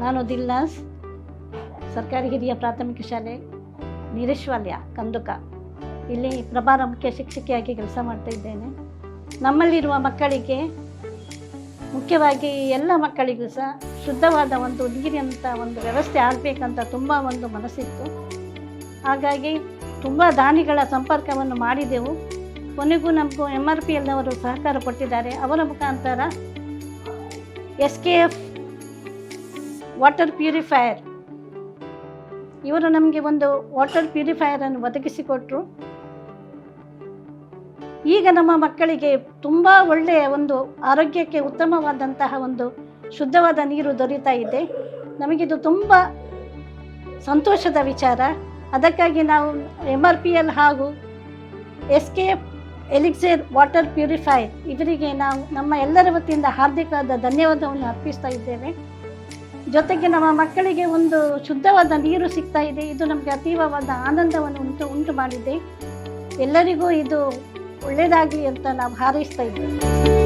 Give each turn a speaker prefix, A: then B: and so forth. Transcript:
A: ನಾನು ದಿಲ್ನಾಸ್ ಸರ್ಕಾರಿ ಹಿರಿಯ ಪ್ರಾಥಮಿಕ ಶಾಲೆ ನಿರೀಶ್ವಾಲ್ಯ ಕಂದುಕ ಇಲ್ಲಿ ಪ್ರಭಾರ ಮುಖ್ಯ ಶಿಕ್ಷಕಿಯಾಗಿ ಕೆಲಸ ಮಾಡ್ತಾ ಇದ್ದೇನೆ. ನಮ್ಮಲ್ಲಿರುವ ಮಕ್ಕಳಿಗೆ, ಮುಖ್ಯವಾಗಿ ಎಲ್ಲ ಮಕ್ಕಳಿಗೂ ಸಹ ಶುದ್ಧವಾದ ಒಂದು ನೀರಿನಂಥ ಒಂದು ವ್ಯವಸ್ಥೆ ಆಗಬೇಕಂತ ತುಂಬ ಒಂದು ಮನಸ್ಸಿತ್ತು. ಹಾಗಾಗಿ ತುಂಬ ದಾನಿಗಳ ಸಂಪರ್ಕವನ್ನು ಮಾಡಿದೆವು. ಕೊನೆಗೂ ನಮಗೂ MRPLನವರು ಸಹಕಾರ ಕೊಟ್ಟಿದ್ದಾರೆ. ಅವರ ಮುಖಾಂತರ SKF ವಾಟರ್ ಪ್ಯೂರಿಫೈಯರ್ ಇವರು ನಮಗೆ ಒಂದು ವಾಟರ್ ಪ್ಯೂರಿಫೈಯರನ್ನು ಒದಗಿಸಿಕೊಟ್ರು. ಈಗ ನಮ್ಮ ಮಕ್ಕಳಿಗೆ ತುಂಬ ಒಳ್ಳೆಯ ಒಂದು ಆರೋಗ್ಯಕ್ಕೆ ಉತ್ತಮವಾದಂತಹ ಒಂದು ಶುದ್ಧವಾದ ನೀರು ದೊರೀತಾ ಇದೆ. ನಮಗಿದು ತುಂಬ ಸಂತೋಷದ ವಿಚಾರ. ಅದಕ್ಕಾಗಿ ನಾವು MRPL ಹಾಗೂ SKF ಎಲಿಕ್ಸರ್ ವಾಟರ್ ಪ್ಯೂರಿಫೈಯರ್ ಇವರಿಗೆ ನಾವು ನಮ್ಮ ಎಲ್ಲರ ವತಿಯಿಂದ ಹಾರ್ದಿಕವಾದ ಧನ್ಯವಾದವನ್ನು ಅರ್ಪಿಸ್ತಾ ಇದ್ದೇವೆ. ಜೊತೆಗೆ ನಮ್ಮ ಮಕ್ಕಳಿಗೆ ಒಂದು ಶುದ್ಧವಾದ ನೀರು ಸಿಗ್ತಾ ಇದೆ. ಇದು ನಮಗೆ ಅತೀವವಾದ ಆನಂದವನ್ನು ಉಂಟು ಮಾಡಿದೆ. ಎಲ್ಲರಿಗೂ ಇದು ಒಳ್ಳೆಯದಾಗಲಿ ಅಂತ ನಾವು ಹಾರೈಸ್ತಾ ಇದ್ದೇವೆ.